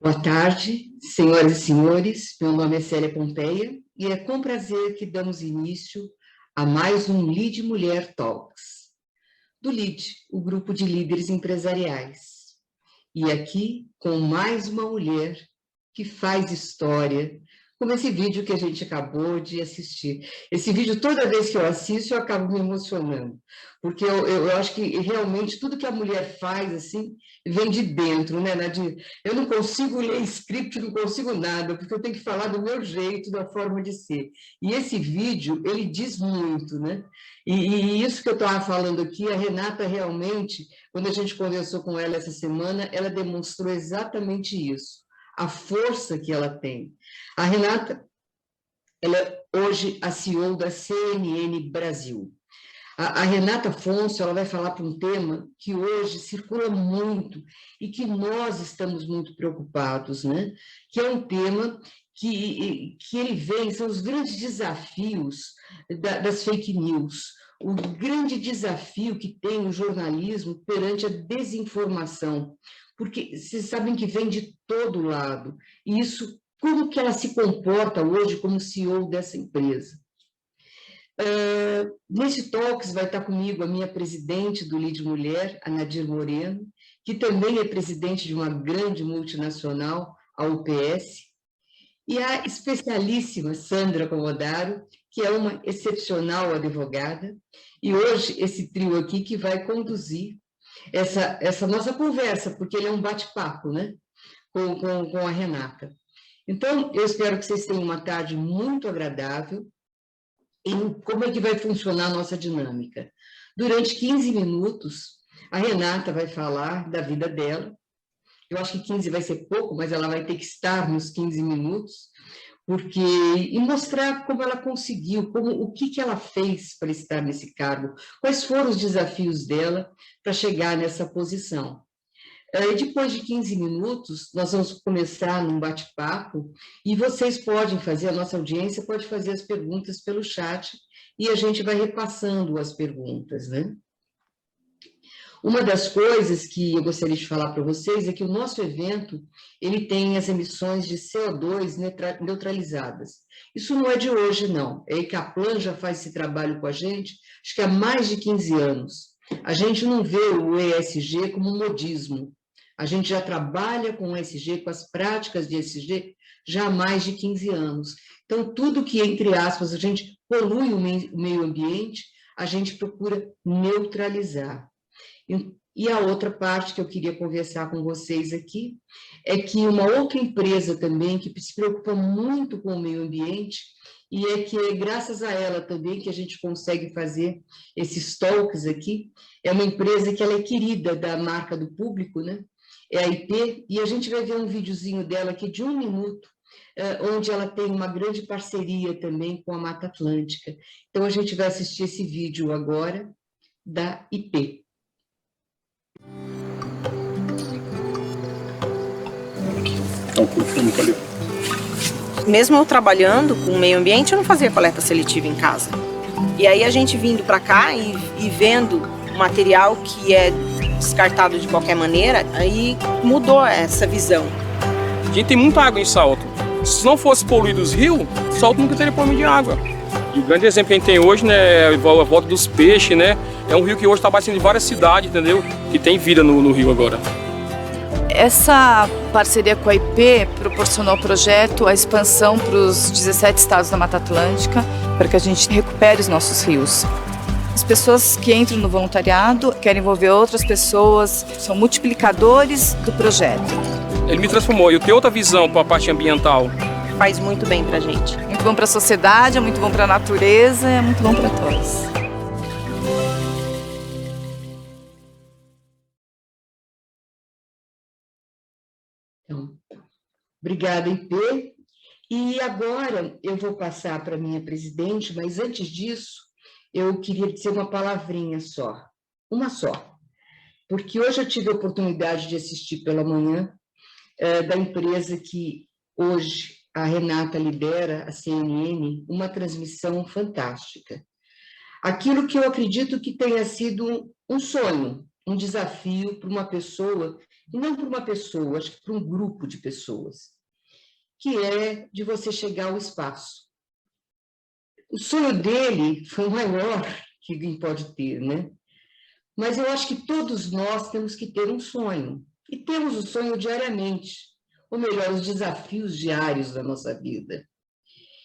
Boa tarde, senhoras e senhores. Meu nome é Célia Pompeia e é com prazer que damos início a mais um Lead Mulher Talks, do LEAD, o grupo de líderes empresariais. E aqui com mais uma mulher que faz história, como esse vídeo que a gente acabou de assistir. Esse vídeo, toda vez que eu assisto, eu acabo me emocionando, porque eu acho que realmente tudo que a mulher faz, assim, vem de dentro, né, Nadir? Eu não consigo ler script, não consigo nada, porque eu tenho que falar do meu jeito, da forma de ser. E esse vídeo, ele diz muito, né? E isso que eu estava falando aqui, a Renata realmente, quando a gente conversou com ela essa semana, ela demonstrou exatamente isso, a força que ela tem. A Renata, ela é hoje a CEO da CNN Brasil. A Renata Afonso, ela vai falar para um tema que hoje circula muito e que nós estamos muito preocupados, né? Que é um tema que ele vem, são os grandes desafios das fake news, o grande desafio que tem o jornalismo perante a desinformação, porque vocês sabem que vem de todo lado, e isso, como que ela se comporta hoje como CEO dessa empresa? Nesse Talks vai estar comigo a minha presidente do LEAD Mulher, a Nadir Moreno, que também é presidente de uma grande multinacional, a UPS, e a especialíssima Sandra Comodaro, que é uma excepcional advogada, e hoje esse trio aqui que vai conduzir essa nossa conversa, porque ele é um bate-papo, né, com a Renata. Então, eu espero que vocês tenham uma tarde muito agradável. E como é que vai funcionar a nossa dinâmica? Durante 15 minutos, a Renata vai falar da vida dela. Eu acho que 15 vai ser pouco, mas ela vai ter que estar nos 15 minutos, porque e mostrar como ela conseguiu, o que ela fez para estar nesse cargo, quais foram os desafios dela para chegar nessa posição. Depois de 15 minutos, nós vamos começar num bate-papo e vocês podem fazer, a nossa audiência pode fazer as perguntas pelo chat e a gente vai repassando as perguntas, né? Uma das coisas que eu gostaria de falar para vocês é que o nosso evento, ele tem as emissões de CO2 neutralizadas. Isso não é de hoje, não. A Ecaplan já faz esse trabalho com a gente, acho que há mais de 15 anos. A gente não vê o ESG como um modismo. A gente já trabalha com o ESG, com as práticas de ESG, já há mais de 15 anos. Então, tudo que, entre aspas, a gente polui o meio ambiente, a gente procura neutralizar. E a outra parte que eu queria conversar com vocês aqui é que uma outra empresa também que se preocupa muito com o meio ambiente e é que é graças a ela também que a gente consegue fazer esses talks aqui, é uma empresa que ela é querida da marca do público, né? É a IP, e a gente vai ver um videozinho dela aqui de 1 minuto, onde ela tem uma grande parceria também com a Mata Atlântica. Então, a gente vai assistir esse vídeo agora da IP. Mesmo eu trabalhando com o meio ambiente, eu não fazia coleta seletiva em casa. E aí a gente vindo para cá e vendo o material que é descartado de qualquer maneira, aí mudou essa visão. A gente tem muita água em Salto. Se não fosse poluído os rios, Salto nunca teria problema de água. E o grande exemplo que a gente tem hoje, né, é a volta dos peixes, né? É um rio que hoje está abastecendo várias cidades, entendeu? Que tem vida no rio agora. Essa parceria com a IP proporcionou ao projeto a expansão para os 17 estados da Mata Atlântica, para que a gente recupere os nossos rios. As pessoas que entram no voluntariado querem envolver outras pessoas, são multiplicadores do projeto. Ele me transformou, eu tenho outra visão para a parte ambiental. Faz muito bem para a gente. Muito bom para a sociedade, é muito bom para a natureza, é muito bom para todos. Então, obrigada, IP. E agora eu vou passar para a minha presidente, mas antes disso, eu queria dizer uma palavrinha só, uma só, porque hoje eu tive a oportunidade de assistir pela manhã da empresa que hoje a Renata lidera, a CNN, uma transmissão fantástica. Aquilo que eu acredito que tenha sido um sonho, um desafio para uma pessoa e não para uma pessoa, acho que para um grupo de pessoas, que é de você chegar ao espaço. O sonho dele foi o maior que alguém pode ter, né? Mas eu acho que todos nós temos que ter um sonho, e temos o sonho diariamente, ou melhor, os desafios diários da nossa vida.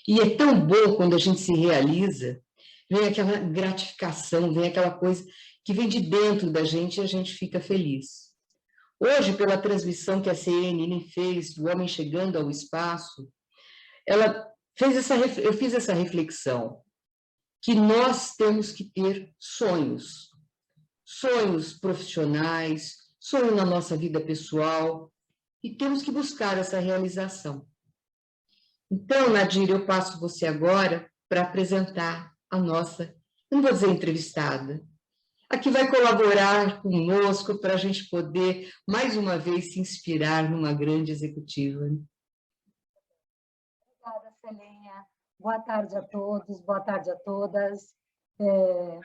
E é tão bom quando a gente se realiza, vem aquela gratificação, vem aquela coisa que vem de dentro da gente e a gente fica feliz. Hoje, pela transmissão que a CNN fez do Homem Chegando ao Espaço, eu fiz essa reflexão, que nós temos que ter sonhos, sonhos profissionais, sonho na nossa vida pessoal, e temos que buscar essa realização. Então, Nadir, eu passo você agora para apresentar a nossa, não vou dizer entrevistada, a que vai colaborar conosco para a gente poder, mais uma vez, se inspirar numa grande executiva. Obrigada, Celinha. Boa tarde a todos, boa tarde a todas. É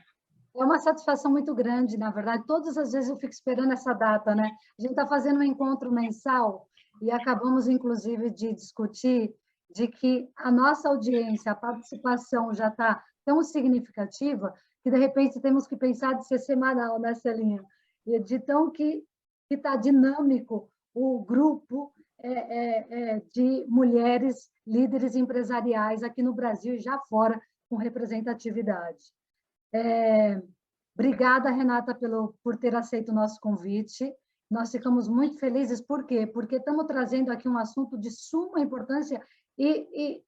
uma satisfação muito grande, na verdade. Todas as vezes eu fico esperando essa data, né? A gente está fazendo um encontro mensal e acabamos, inclusive, de discutir de que a nossa audiência, a participação já está tão significativa que, de repente, temos que pensar de ser semanal, né, Celinha? E de tão que está dinâmico o grupo de mulheres líderes empresariais aqui no Brasil e já fora, com representatividade. Obrigada, Renata, por ter aceito o nosso convite. Nós ficamos muito felizes. Por quê? Porque estamos trazendo aqui um assunto de suma importância e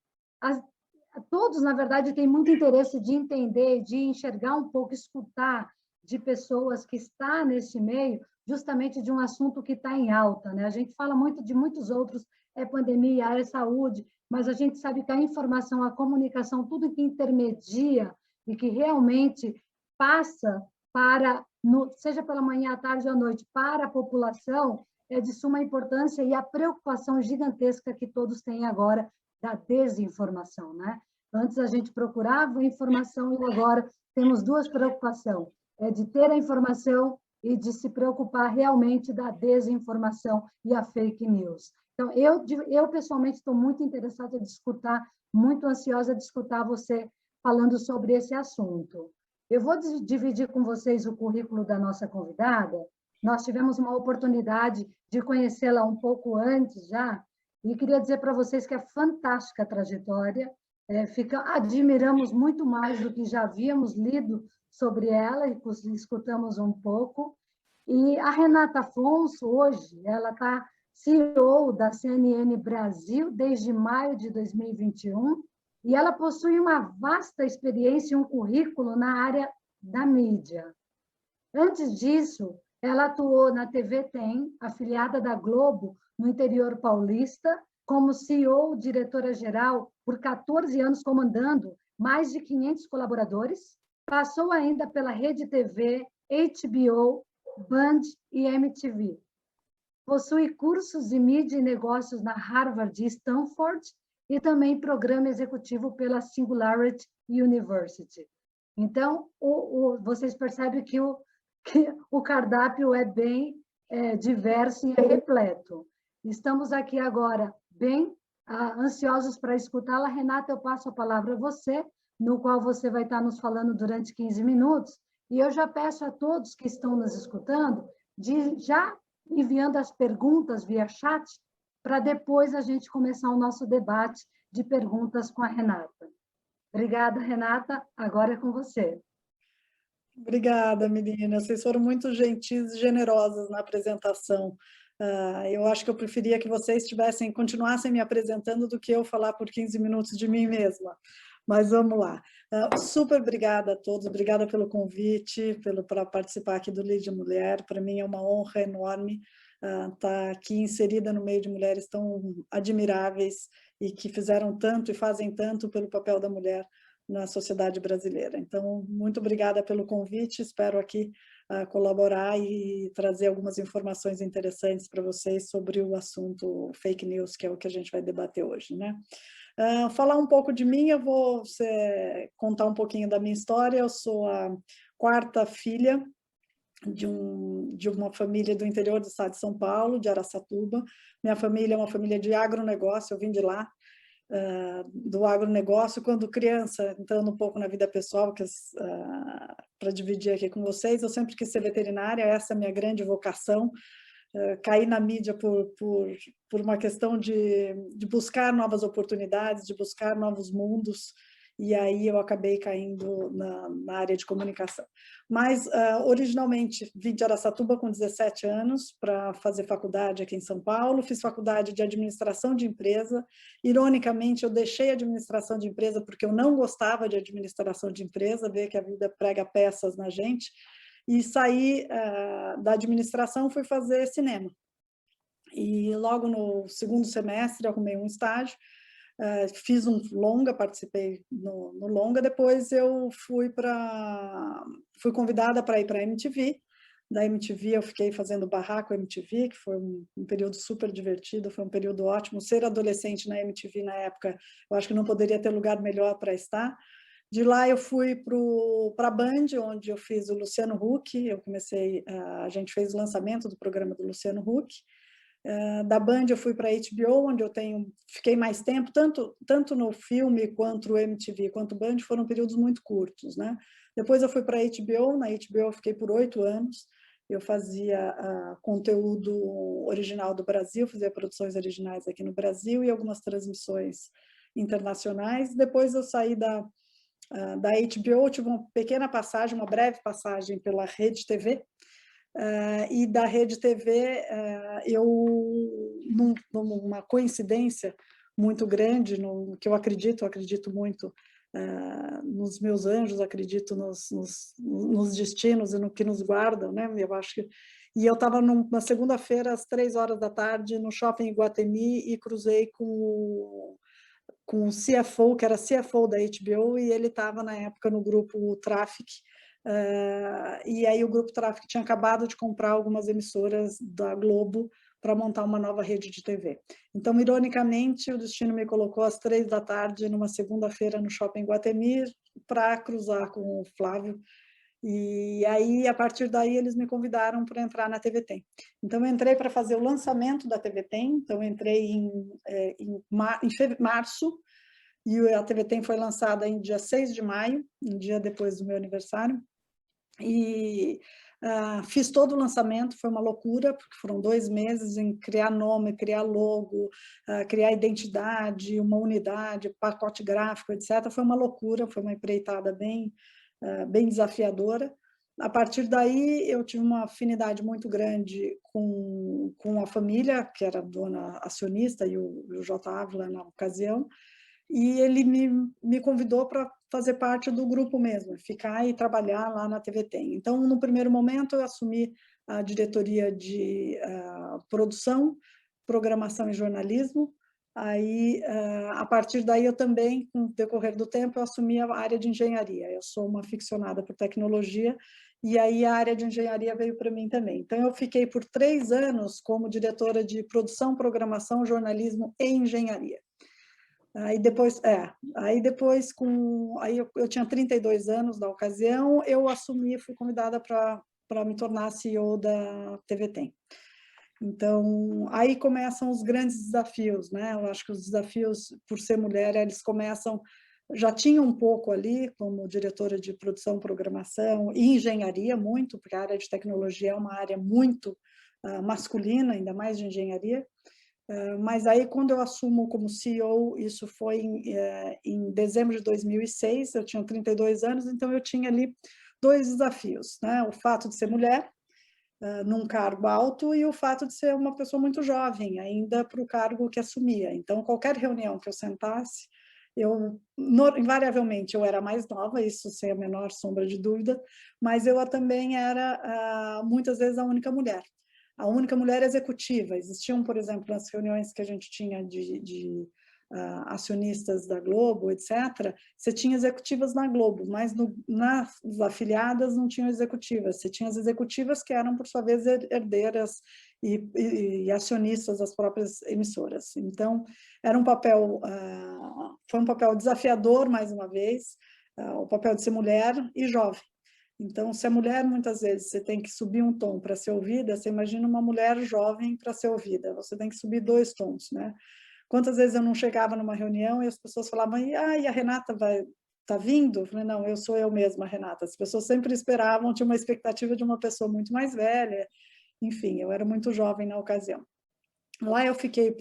todos, na verdade, têm muito interesse de entender, de enxergar um pouco, escutar de pessoas que estão nesse meio, justamente de um assunto que está em alta, né? A gente fala muito de muitos outros, pandemia, saúde, mas a gente sabe que a informação, a comunicação, tudo que intermedia e que realmente passa para, seja pela manhã, à tarde ou à noite, para a população, é de suma importância, e a preocupação gigantesca que todos têm agora da desinformação, né? Antes a gente procurava informação e agora temos duas preocupações, de ter a informação e de se preocupar realmente da desinformação e a fake news. Então, eu pessoalmente estou muito interessada de escutar, muito ansiosa de escutar você falando sobre esse assunto. Eu vou dividir com vocês o currículo da nossa convidada. Nós tivemos uma oportunidade de conhecê-la um pouco antes já, e queria dizer para vocês que é fantástica a trajetória, admiramos muito mais do que já havíamos lido sobre ela, e escutamos um pouco. E a Renata Afonso, hoje, ela está CEO da CNN Brasil desde maio de 2021, e ela possui uma vasta experiência e um currículo na área da mídia. Antes disso, ela atuou na TV Tem, afiliada da Globo, no interior paulista, como CEO, diretora-geral, por 14 anos, comandando mais de 500 colaboradores. Passou ainda pela Rede TV, HBO, Band e MTV. Possui cursos de mídia e negócios na Harvard e Stanford e também programa executivo pela Singularity University. Então, vocês percebem que o cardápio é bem diverso e é repleto. Estamos aqui agora bem ansiosos para escutá-la. Renata, eu passo a palavra a você, no qual você vai estar nos falando durante 15 minutos, e eu já peço a todos que estão nos escutando, de já enviando as perguntas via chat, para depois a gente começar o nosso debate de perguntas com a Renata. Obrigada, Renata. Agora é com você. Obrigada, meninas. Vocês foram muito gentis e generosas na apresentação. Eu acho que eu preferia que vocês continuassem me apresentando do que eu falar por 15 minutos de mim mesma. Mas vamos lá. Super obrigada a todos, obrigada pelo convite, para participar aqui do Lead Mulher. Para mim é uma honra enorme estar aqui inserida no meio de mulheres tão admiráveis e que fizeram tanto e fazem tanto pelo papel da mulher na sociedade brasileira. Então, muito obrigada pelo convite, espero aqui colaborar e trazer algumas informações interessantes para vocês sobre o assunto fake news, que é o que a gente vai debater hoje, né? Falar um pouco de mim, eu vou contar um pouquinho da minha história. Eu sou a quarta filha de uma família do interior do estado de São Paulo, de Araçatuba. Minha família é uma família de agronegócio, eu vim de lá, do agronegócio, quando criança, entrando um pouco na vida pessoal, para dividir aqui com vocês, eu sempre quis ser veterinária, essa é a minha grande vocação. Caí na mídia por uma questão de buscar novas oportunidades, de buscar novos mundos, e aí eu acabei caindo na área de comunicação. Mas, originalmente, vim de Araçatuba com 17 anos para fazer faculdade aqui em São Paulo, fiz faculdade de administração de empresa. Ironicamente, eu deixei a administração de empresa porque eu não gostava de administração de empresa, ver que a vida prega peças na gente, e saí da administração, fui fazer cinema. E logo no segundo semestre arrumei um estágio, fiz um longa, participei no longa, depois eu fui convidada para ir para a MTV. Da MTV eu fiquei fazendo barraco MTV, que foi um período super divertido, foi um período ótimo. Ser adolescente na MTV na época, eu acho que não poderia ter lugar melhor para estar. De lá eu fui para a Band, onde eu fiz o Luciano Huck, a gente fez o lançamento do programa do Luciano Huck. Da Band eu fui para a HBO, onde eu fiquei mais tempo, tanto no filme quanto o MTV, quanto o Band, foram períodos muito curtos, né? Depois eu fui para a HBO, na HBO eu fiquei por 8 anos, eu fazia conteúdo original do Brasil, fazia produções originais aqui no Brasil e algumas transmissões internacionais. Depois eu saí da HBO, tive uma pequena passagem, uma breve passagem pela Rede TV, e da Rede TV, numa coincidência muito grande, no que eu acredito muito nos meus anjos, acredito nos destinos e no que nos guardam, né? Eu acho que... E eu estava na segunda-feira, às 3h da tarde, no Shopping Iguatemi, e cruzei com o CFO, que era CFO da HBO, e ele estava, na época, no grupo Traffic, e aí o grupo Traffic tinha acabado de comprar algumas emissoras da Globo para montar uma nova rede de TV. Então, ironicamente, o destino me colocou às 3 da tarde, numa segunda-feira, no Shopping Iguatemi, para cruzar com o Flávio. E aí, a partir daí, eles me convidaram para entrar na TV Tem. Então, eu entrei para fazer o lançamento da TV Tem. Então, eu entrei em março, e a TV Tem foi lançada em dia 6 de maio, um dia depois do meu aniversário. E fiz todo o lançamento, foi uma loucura, porque foram 2 meses em criar nome, criar logo, criar identidade, uma unidade, pacote gráfico, etc. Foi uma loucura, foi uma empreitada bem desafiadora. A partir daí, eu tive uma afinidade muito grande com a família, que era dona acionista, e o J. Ávila na ocasião, e ele me convidou para fazer parte do grupo mesmo, ficar e trabalhar lá na TV Tem. Então, no primeiro momento, eu assumi a diretoria de produção, programação e jornalismo. Aí, a partir daí, eu também, com o decorrer do tempo, eu assumi a área de engenharia. Eu sou uma aficionada por tecnologia, e aí a área de engenharia veio para mim também. Então, eu fiquei por 3 anos como diretora de produção, programação, jornalismo e engenharia. Aí depois eu tinha 32 anos na ocasião, eu assumi, fui convidada para me tornar CEO da TV Tem. Então, aí começam os grandes desafios, né? Eu acho que os desafios, por ser mulher, eles começam... Já tinha um pouco ali, como diretora de produção, programação e engenharia, muito, porque a área de tecnologia é uma área muito masculina, ainda mais de engenharia. Mas aí, quando eu assumo como CEO, isso foi em dezembro de 2006, eu tinha 32 anos, então eu tinha ali 2 desafios, né? O fato de ser mulher, num cargo alto, e o fato de ser uma pessoa muito jovem, ainda para o cargo que assumia. Então, qualquer reunião que eu sentasse, invariavelmente, eu era mais nova, isso sem a menor sombra de dúvida, mas eu também era, muitas vezes, a única mulher executiva. Existiam, por exemplo, nas reuniões que a gente tinha de acionistas da Globo, etc., você tinha executivas na Globo, mas nas afiliadas não tinham executivas. Você tinha as executivas que eram, por sua vez, herdeiras e acionistas das próprias emissoras. Então, foi um papel desafiador, mais uma vez, o papel de ser mulher e jovem. Então, se a mulher, muitas vezes, você tem que subir um tom para ser ouvida, você imagina uma mulher jovem para ser ouvida, você tem que subir 2 tons, né? Quantas vezes eu não chegava numa reunião e as pessoas falavam, e a Renata tá vindo? Eu falei, não, eu sou eu mesma, Renata. As pessoas sempre esperavam, tinha uma expectativa de uma pessoa muito mais velha, enfim, eu era muito jovem na ocasião. Lá eu fiquei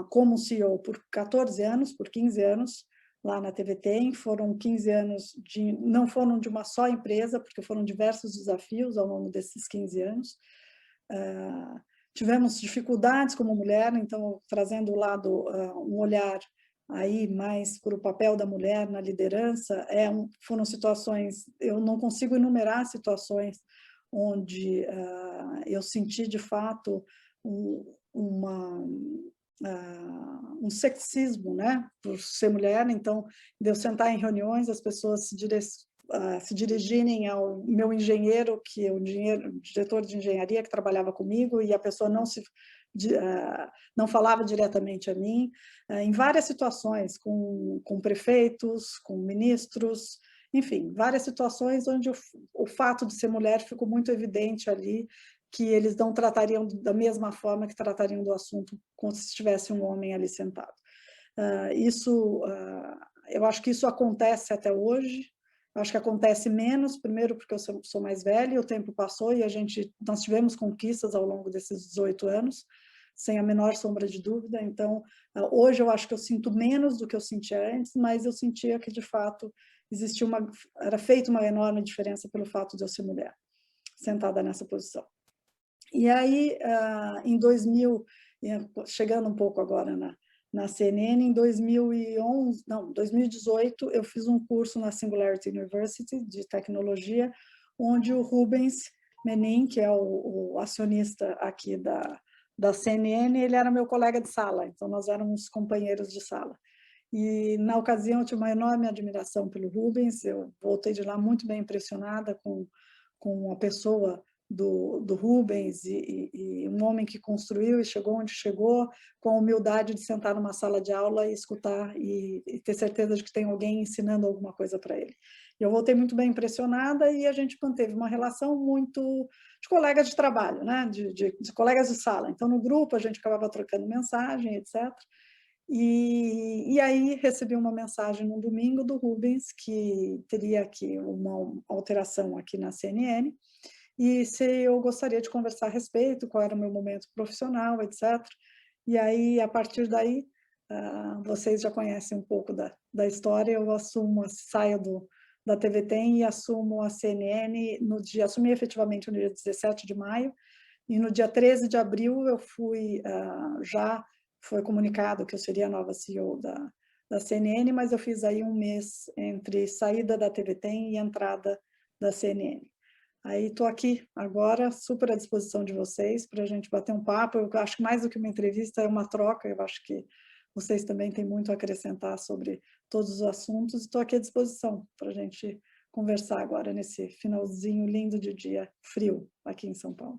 como CEO por 14 anos, por 15 anos, lá na TVTEM, foram 15 anos, não foram de uma só empresa, porque foram diversos desafios ao longo desses 15 anos. Tivemos dificuldades como mulher, então, trazendo o lado, um olhar aí mais para o papel da mulher na liderança, foram situações, eu não consigo enumerar situações onde eu senti, de fato, um sexismo, né, por ser mulher. Então, de eu sentar em reuniões, as pessoas se dirigirem ao meu engenheiro, que é o diretor de engenharia que trabalhava comigo, e a pessoa não falava diretamente a mim, em várias situações, com prefeitos, com ministros, enfim, várias situações onde o fato de ser mulher ficou muito evidente ali, que eles não tratariam da mesma forma que tratariam do assunto como se tivesse um homem ali sentado. Eu acho que isso acontece até hoje. Eu acho que acontece menos, primeiro porque eu sou mais velha e o tempo passou e nós tivemos conquistas ao longo desses 18 anos, sem a menor sombra de dúvida. Então, hoje eu acho que eu sinto menos do que eu sentia antes, mas eu sentia que, de fato, era feita uma enorme diferença pelo fato de eu ser mulher, sentada nessa posição. E aí, em 2000, chegando um pouco agora na CNN, em 2018, eu fiz um curso na Singularity University de tecnologia, onde o Rubens Menin, que é o acionista aqui da CNN, ele era meu colega de sala, então nós éramos companheiros de sala. E, na ocasião, eu tive uma enorme admiração pelo Rubens, eu voltei de lá muito bem impressionada com a pessoa do Rubens, e um homem que construiu e chegou onde chegou, com a humildade de sentar numa sala de aula e escutar e ter certeza de que tem alguém ensinando alguma coisa para ele. E eu voltei muito bem impressionada e a gente manteve uma relação muito de colegas de trabalho, né? de colegas de sala. Então, no grupo, a gente acabava trocando mensagem, etc. E aí recebi uma mensagem no domingo do Rubens, que teria aqui uma alteração aqui na CNN, e se eu gostaria de conversar a respeito, qual era o meu momento profissional, etc. E aí, a partir daí, vocês já conhecem um pouco da história, eu saio da TVTEM e assumo a CNN, assumi efetivamente no dia 17 de maio, e no dia 13 de abril eu já foi comunicado que eu seria a nova CEO da CNN, mas eu fiz aí um mês entre saída da TVTEM e entrada da CNN. Aí estou aqui agora, super à disposição de vocês, para a gente bater um papo. Eu acho que mais do que uma entrevista é uma troca, eu acho que vocês também têm muito a acrescentar sobre todos os assuntos, e estou aqui à disposição para a gente conversar agora nesse finalzinho lindo de dia frio aqui em São Paulo.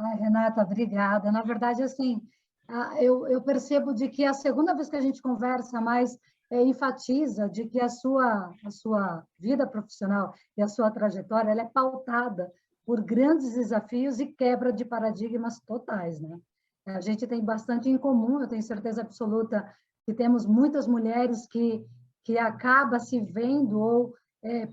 Ai, Renata, obrigada. Na verdade, assim, eu percebo de que a segunda vez que a gente conversa mais enfatiza de que a sua vida profissional e a sua trajetória ela é pautada por grandes desafios e quebra de paradigmas totais, né? A gente tem bastante em comum, eu tenho certeza absoluta que temos muitas mulheres que acaba se vendo ou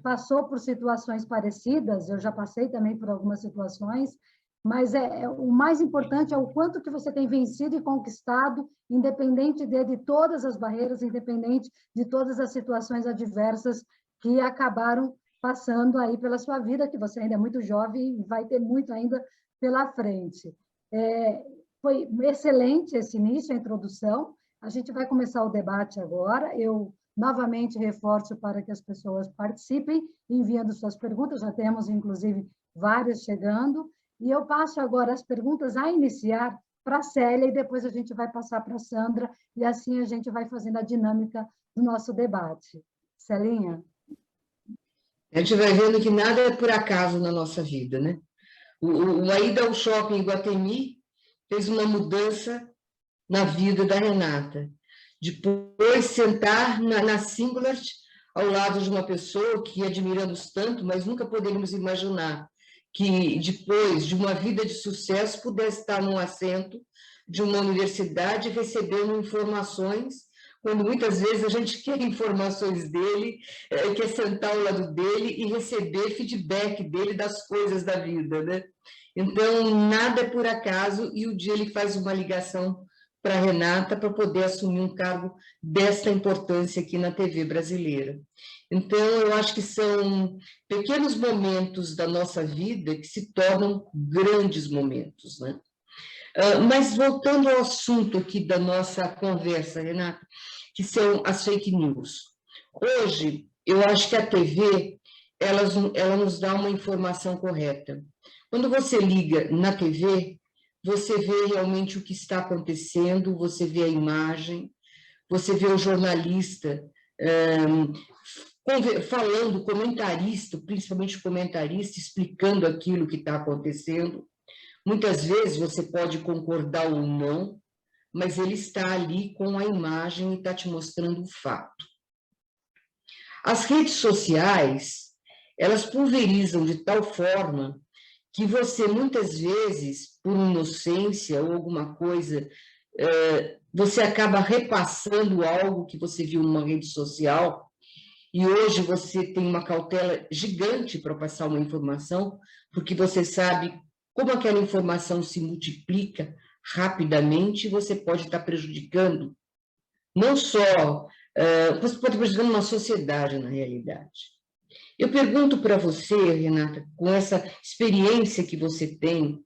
passou por situações parecidas, eu já passei também por algumas situações, mas o mais importante é o quanto que você tem vencido e conquistado, independente de todas as barreiras, independente de todas as situações adversas que acabaram passando aí pela sua vida, que você ainda é muito jovem e vai ter muito ainda pela frente. Foi excelente esse início, a introdução. A gente vai começar o debate agora. Eu novamente reforço para que as pessoas participem, enviando suas perguntas. Já temos, inclusive, várias chegando. E eu passo agora as perguntas a iniciar para a Célia e depois a gente vai passar para a Sandra e assim a gente vai fazendo a dinâmica do nosso debate. Celinha? A gente vai vendo que nada é por acaso na nossa vida, né? A ida ao shopping em Iguatemi fez uma mudança na vida da Renata. Depois, sentar na Singularity, ao lado de uma pessoa que admiramos tanto, mas nunca poderíamos imaginar que depois de uma vida de sucesso pudesse estar num assento de uma universidade recebendo informações, quando muitas vezes a gente quer informações dele, quer sentar ao lado dele e receber feedback dele das coisas da vida, né? Então, nada é por acaso, e o dia ele faz uma ligação para a Renata para poder assumir um cargo desta importância aqui na TV brasileira. Então, eu acho que são pequenos momentos da nossa vida que se tornam grandes momentos, né? Mas voltando ao assunto aqui da nossa conversa, Renata, que são as fake news. Hoje, eu acho que a TV, ela nos dá uma informação correta. Quando você liga na TV, você vê realmente o que está acontecendo, você vê a imagem, você vê o jornalista falando, comentarista, principalmente comentarista, explicando aquilo que está acontecendo. Muitas vezes você pode concordar ou não, mas ele está ali com a imagem e está te mostrando o fato. As redes sociais, elas pulverizam de tal forma que você, muitas vezes, por inocência ou alguma coisa, você acaba repassando algo que você viu numa rede social, e hoje você tem uma cautela gigante para passar uma informação, porque você sabe como aquela informação se multiplica rapidamente, você pode estar prejudicando, não só, você pode estar prejudicando uma sociedade, na realidade. Eu pergunto para você, Renata, com essa experiência que você tem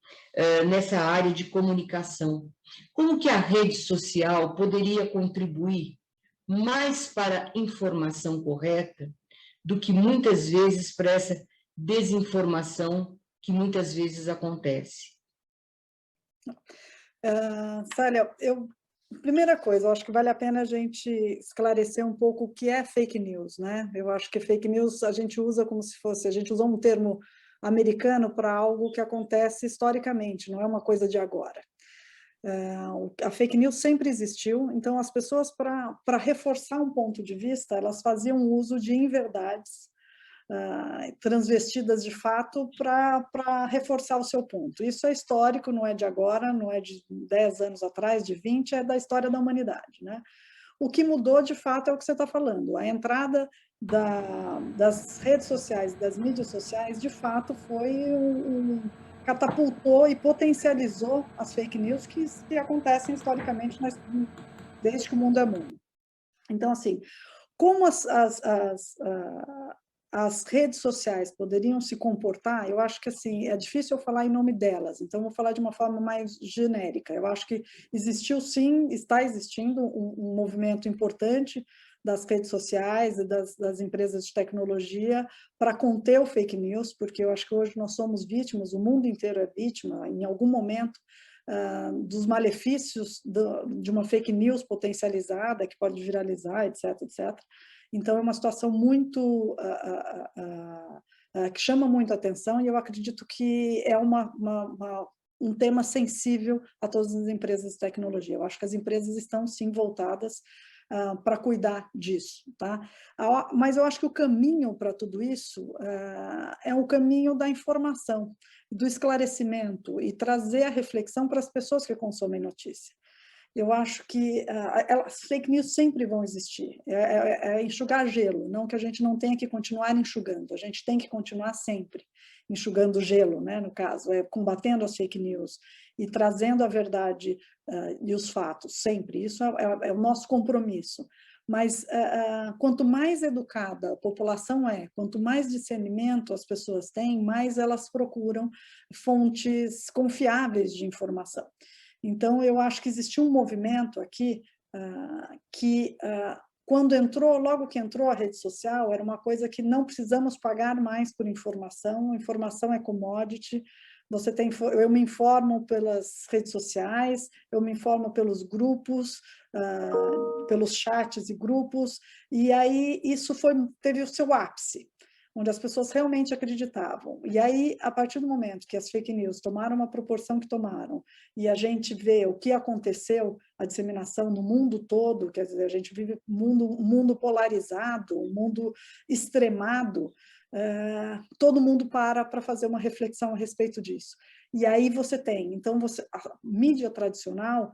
nessa área de comunicação, como que a rede social poderia contribuir mais para a informação correta do que muitas vezes para essa desinformação que muitas vezes acontece? Célia, primeira coisa, eu acho que vale a pena a gente esclarecer um pouco o que é fake news, né? Eu acho que fake news a gente usa como se fosse, a gente usou um termo americano para algo que acontece historicamente, não é uma coisa de agora. A fake news sempre existiu, então as pessoas, para reforçar um ponto de vista, elas faziam uso de inverdades, transvestidas de fato para reforçar o seu ponto. Isso é histórico, não é de agora, não é de 10 anos atrás, de 20, é da história da humanidade, né? O que mudou, de fato, é o que você está falando. A entrada das redes sociais, das mídias sociais, de fato, catapultou e potencializou as fake news que acontecem historicamente desde que o mundo é mundo. Então, assim, como as redes sociais poderiam se comportar, eu acho que assim, é difícil eu falar em nome delas, então vou falar de uma forma mais genérica. Eu acho que existiu sim, está existindo um movimento importante das redes sociais e das empresas de tecnologia para conter o fake news, porque eu acho que hoje nós somos vítimas, o mundo inteiro é vítima, em algum momento, dos malefícios de uma fake news potencializada, que pode viralizar, etc, etc. Então, é uma situação muito que chama muito a atenção, e eu acredito que é um tema sensível a todas as empresas de tecnologia. Eu acho que as empresas estão, sim, voltadas para cuidar disso, tá? Mas eu acho que o caminho para tudo isso é o caminho da informação, do esclarecimento e trazer a reflexão para as pessoas que consomem notícia. Eu acho que as fake news sempre vão existir, é enxugar gelo, não que a gente não tenha que continuar enxugando, a gente tem que continuar sempre enxugando gelo, né, no caso, combatendo as fake news e trazendo a verdade e os fatos, sempre, isso é o nosso compromisso. Mas quanto mais educada a população quanto mais discernimento as pessoas têm, mais elas procuram fontes confiáveis de informação. Então, eu acho que existiu um movimento aqui que, logo que entrou a rede social, era uma coisa que não precisamos pagar mais por informação, informação é commodity, eu me informo pelas redes sociais, eu me informo pelos grupos, pelos chats e grupos, e aí isso teve o seu ápice. onde as pessoas realmente acreditavam. E aí, a partir do momento que as fake news tomaram uma proporção que tomaram, e a gente vê o que aconteceu, a disseminação no mundo todo, quer dizer, a gente vive um mundo polarizado, um mundo extremado, todo mundo para fazer uma reflexão a respeito disso. E aí você tem, então, a mídia tradicional,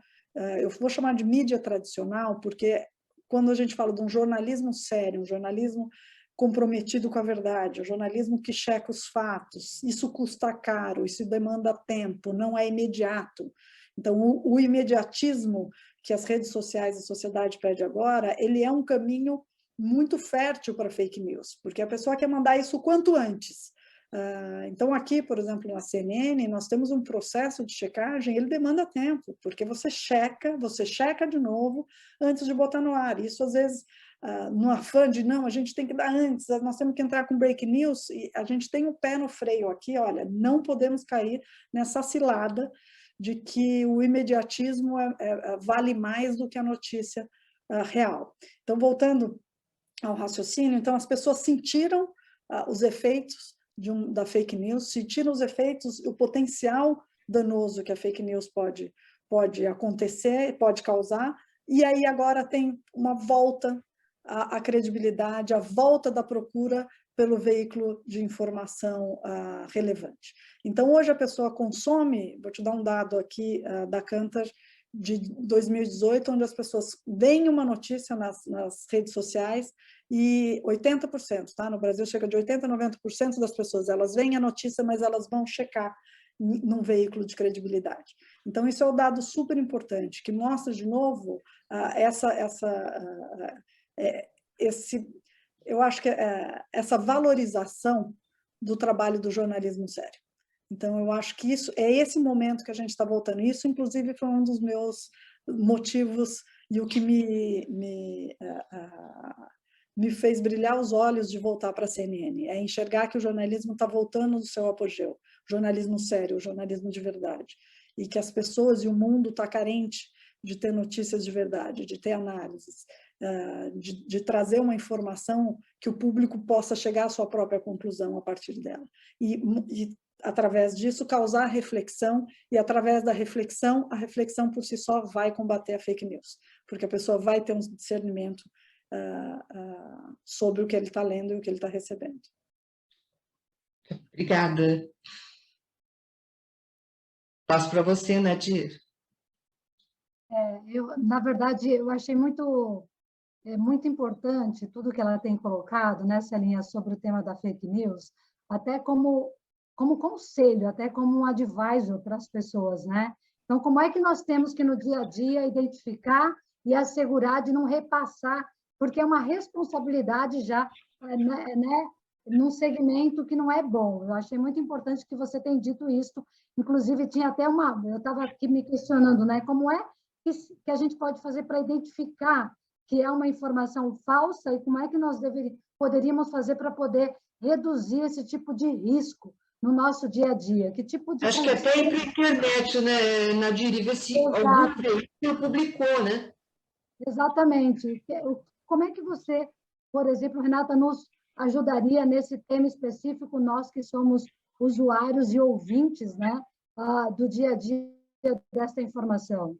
eu vou chamar de mídia tradicional, porque quando a gente fala de um jornalismo sério, um jornalismo comprometido com a verdade, um jornalismo que checa os fatos, isso custa caro, isso demanda tempo, não é imediato. Então, o imediatismo que as redes sociais e a sociedade pede agora, ele é um caminho muito fértil para fake news, porque a pessoa quer mandar isso o quanto antes. Então, aqui, por exemplo, na CNN, nós temos um processo de checagem, ele demanda tempo, porque você checa de novo antes de botar no ar. Isso, às vezes, no afã de, não, a gente tem que dar antes, nós temos que entrar com break news, e a gente tem o pé no freio aqui, olha, não podemos cair nessa cilada de que o imediatismo vale mais do que a notícia real. Então, voltando ao raciocínio, então as pessoas sentiram os efeitos da fake news, sentiram os efeitos, o potencial danoso que a fake news pode acontecer, pode causar, e aí agora tem uma volta à credibilidade, a volta da procura pelo veículo de informação relevante. Então, hoje a pessoa consome, vou te dar um dado aqui da Kantar, de 2018, onde as pessoas veem uma notícia nas redes sociais e 80%, tá? No Brasil chega de 80% a 90% das pessoas, elas veem a notícia, mas elas vão checar num veículo de credibilidade. Então, isso é um dado super importante, que mostra, de novo, eu acho que essa valorização do trabalho do jornalismo sério. Então, eu acho que isso é esse momento que a gente está voltando. Isso, inclusive, foi um dos meus motivos e o que me fez brilhar os olhos de voltar para a CNN. É enxergar que o jornalismo está voltando do seu apogeu. O jornalismo sério, o jornalismo de verdade. E que as pessoas e o mundo estão carentes de ter notícias de verdade, de ter análises, de trazer uma informação que o público possa chegar à sua própria conclusão a partir dela. E através disso, causar reflexão, e através da reflexão, a reflexão por si só vai combater a fake news, porque a pessoa vai ter um discernimento sobre o que ele está lendo e o que ele está recebendo. Obrigada. Passo para você, Nadir. Na verdade, eu achei muito importante tudo que ela tem colocado nessa linha sobre o tema da fake news, até como conselho, até como um advisor para as pessoas, né? Então, como é que nós temos que, no dia a dia, identificar e assegurar de não repassar, porque é uma responsabilidade já, né, num segmento que não é bom. Eu achei muito importante que você tenha dito isso, inclusive tinha até eu estava aqui me questionando, né, como é que a gente pode fazer para identificar que é uma informação falsa e como é que nós poderíamos fazer para poder reduzir esse tipo de risco no nosso dia a dia? Que tipo de Acho que até ir para a internet, né, Nadir, e ver se algum veículo publicou, né? Exatamente. Como é que você, por exemplo, Renata, nos ajudaria nesse tema específico, nós que somos usuários e ouvintes, né, do dia a dia dessa informação?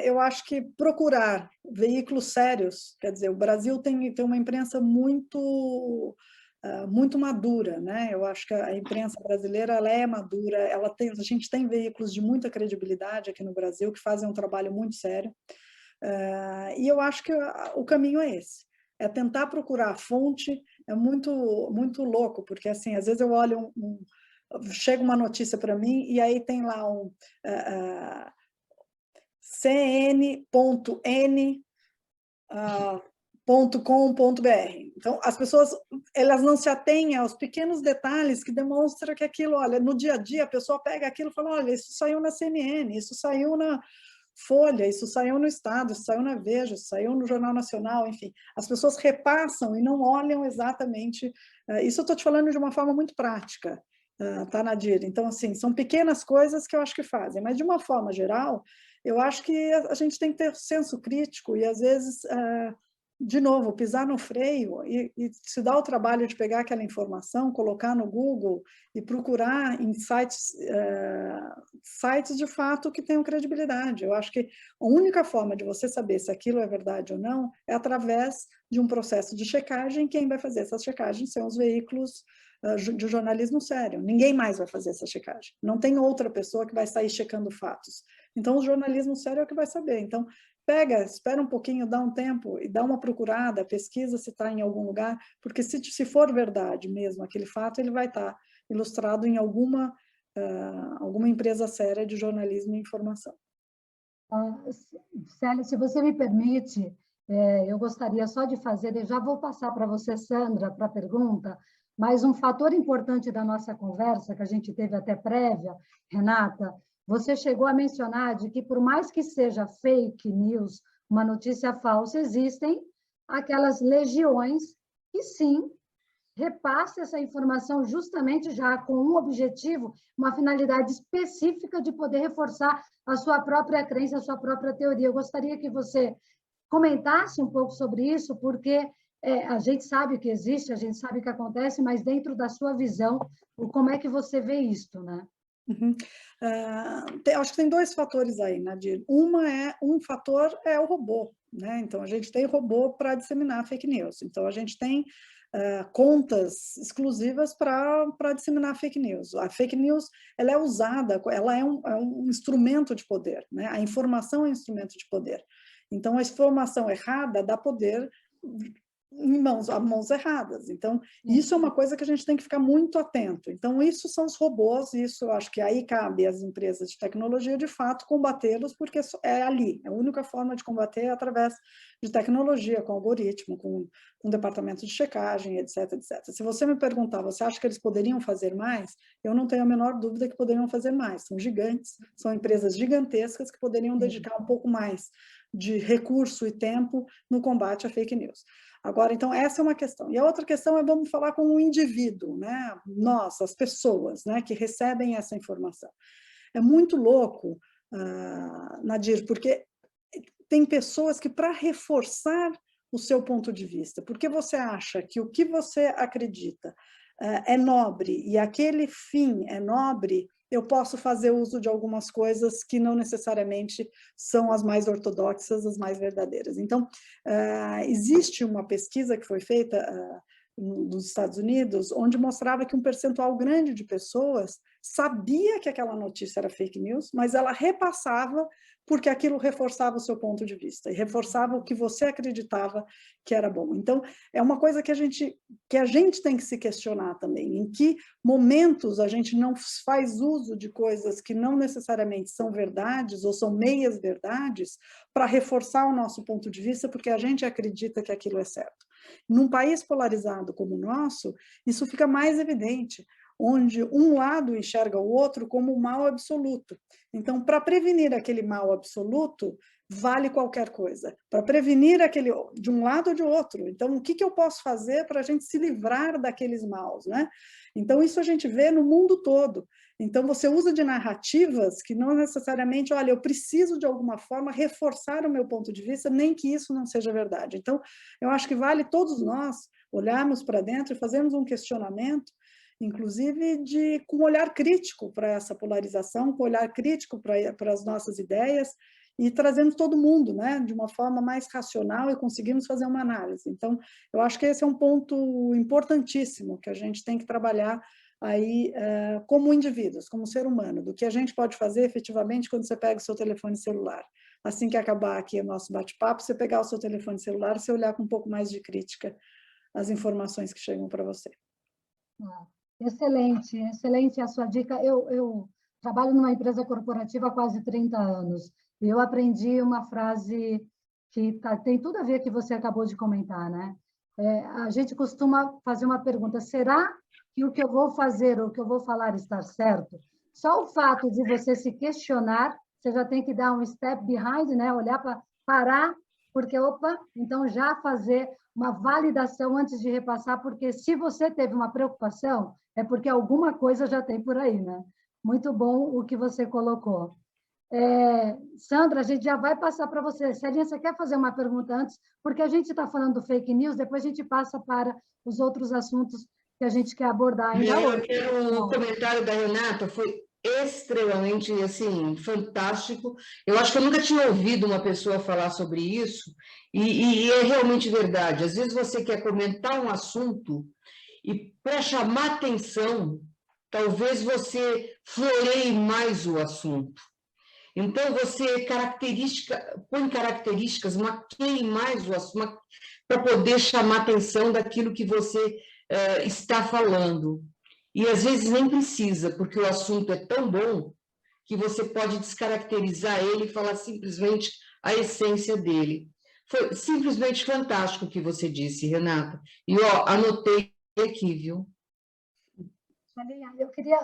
Eu acho que procurar veículos sérios, quer dizer, o Brasil tem uma imprensa muito madura, né? Eu acho que a imprensa brasileira ela é madura, a gente tem veículos de muita credibilidade aqui no Brasil que fazem um trabalho muito sério, e eu acho que o caminho é esse, é tentar procurar a fonte. É muito louco, porque assim, às vezes eu olho chega uma notícia para mim e aí tem lá cn.n.com.br. Então, as pessoas elas não se atêm aos pequenos detalhes que demonstram que aquilo, olha, no dia a dia a pessoa pega aquilo e fala, olha, isso saiu na CNN, isso saiu na Folha, isso saiu no Estado, isso saiu na Veja, isso saiu no Jornal Nacional, enfim. As pessoas repassam e não olham exatamente. Isso eu estou te falando de uma forma muito prática, tá, Nadir? Então, assim, são pequenas coisas que eu acho que fazem, mas de uma forma geral, eu acho que a gente tem que ter senso crítico e, às vezes, de novo, pisar no freio e se dar o trabalho de pegar aquela informação, colocar no Google e procurar em sites de fato que tenham credibilidade. Eu acho que a única forma de você saber se aquilo é verdade ou não é através de um processo de checagem. Quem vai fazer essas checagens são os veículos de jornalismo sério. Ninguém mais vai fazer essa checagem. Não tem outra pessoa que vai sair checando fatos. Então, o jornalismo sério é o que vai saber. Então, espera um pouquinho, dá um tempo e dá uma procurada, pesquisa se está em algum lugar, porque se for verdade mesmo aquele fato, ele vai estar ilustrado em alguma empresa séria de jornalismo e informação. Célia, se você me permite, eu gostaria só de fazer, eu já vou passar para você, Sandra, para a pergunta, mas um fator importante da nossa conversa, que a gente teve até prévia, Renata, você chegou a mencionar de que, por mais que seja fake news, uma notícia falsa, existem aquelas legiões que, sim, repassam essa informação justamente já com um objetivo, uma finalidade específica de poder reforçar a sua própria crença, a sua própria teoria. Eu gostaria que você comentasse um pouco sobre isso, porque a gente sabe que existe, a gente sabe que acontece, mas dentro da sua visão, como é que você vê isto, né? Uhum. Acho que tem dois fatores aí, Nadir. Um fator é o robô, né? Então, a gente tem robô para disseminar fake news. Então, a gente tem contas exclusivas para disseminar fake news. A fake news, ela é usada, ela é um instrumento de poder, né? A informação é um instrumento de poder. Então, a informação errada dá poder em mãos erradas. Então, isso é uma coisa que a gente tem que ficar muito atento. Então, isso são os robôs, isso eu acho que aí cabe às empresas de tecnologia, de fato, combatê-los, porque é ali, a única forma de combater é através de tecnologia, com algoritmo, com departamento de checagem, etc, etc. Se você me perguntar, você acha que eles poderiam fazer mais? Eu não tenho a menor dúvida que poderiam fazer mais. São gigantes, são empresas gigantescas que poderiam dedicar um pouco mais de recurso e tempo no combate à fake news. Agora, então, essa é uma questão. E a outra questão é, vamos falar com o indivíduo, né? Nós, as pessoas, né, que recebem essa informação. É muito louco, Nadir, porque tem pessoas que, para reforçar o seu ponto de vista, porque você acha que o que você acredita é nobre e aquele fim é nobre, eu posso fazer uso de algumas coisas que não necessariamente são as mais ortodoxas, as mais verdadeiras. Então, existe uma pesquisa que foi feita nos Estados Unidos, onde mostrava que um percentual grande de pessoas sabia que aquela notícia era fake news, mas ela repassava porque aquilo reforçava o seu ponto de vista e reforçava o que você acreditava que era bom. Então, é uma coisa que a gente tem que se questionar também, em que momentos a gente não faz uso de coisas que não necessariamente são verdades ou são meias verdades para reforçar o nosso ponto de vista, porque a gente acredita que aquilo é certo. Num país polarizado como o nosso, isso fica mais evidente, onde um lado enxerga o outro como o mal absoluto. Então, para prevenir aquele mal absoluto, vale qualquer coisa. Para prevenir aquele de um lado ou de outro. Então, o que eu posso fazer para a gente se livrar daqueles maus, né? Então, isso a gente vê no mundo todo. Então, você usa de narrativas que não necessariamente, olha, eu preciso de alguma forma reforçar o meu ponto de vista, nem que isso não seja verdade. Então, eu acho que vale todos nós olharmos para dentro e fazermos um questionamento, inclusive com um olhar crítico para essa polarização, com um olhar crítico para as nossas ideias, e trazemos todo mundo, né, de uma forma mais racional e conseguimos fazer uma análise. Então, eu acho que esse é um ponto importantíssimo que a gente tem que trabalhar aí como indivíduos, como ser humano, do que a gente pode fazer efetivamente quando você pega o seu telefone celular. Assim que acabar aqui o nosso bate-papo, você pegar o seu telefone celular e você olhar com um pouco mais de crítica as informações que chegam para você. Excelente, excelente a sua dica. Eu trabalho numa empresa corporativa há quase 30 anos. E eu aprendi uma frase que tem tudo a ver com o que você acabou de comentar, né? A gente costuma fazer uma pergunta: será que o que eu vou fazer ou o que eu vou falar está certo? Só o fato de você se questionar, você já tem que dar um step behind, né? Olhar para parar, porque, opa, então já fazer uma validação antes de repassar, porque se você teve uma preocupação, é porque alguma coisa já tem por aí, né? Muito bom o que você colocou. Sandra, a gente já vai passar para você. Celinha, você quer fazer uma pergunta antes? Porque a gente está falando do fake news, depois a gente passa para os outros assuntos que a gente quer abordar ainda Eu hoje. quero o comentário da Renata, foi extremamente assim, fantástico. Eu acho que eu nunca tinha ouvido uma pessoa falar sobre isso, e é realmente verdade. Às vezes você quer comentar um assunto e, para chamar atenção, talvez você floreie mais o assunto. Então, você põe características, maqueie mais o assunto, para poder chamar atenção daquilo que você está falando. E, às vezes, nem precisa, porque o assunto é tão bom que você pode descaracterizar ele e falar simplesmente a essência dele. Foi simplesmente fantástico o que você disse, Renata. E, anotei aqui, viu? Eu queria,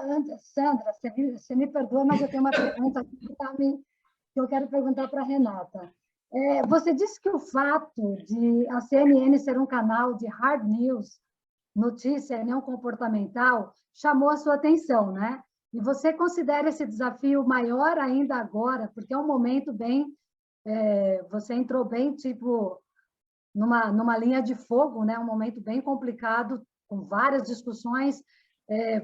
Sandra, você me perdoa, mas eu tenho uma pergunta que eu quero perguntar para a Renata. Você disse que o fato de a CNN ser um canal de hard news, notícia não comportamental, chamou a sua atenção, né? E você considera esse desafio maior ainda agora, porque é um momento bem... você entrou bem, tipo, numa linha de fogo, né? Um momento bem complicado, com várias discussões,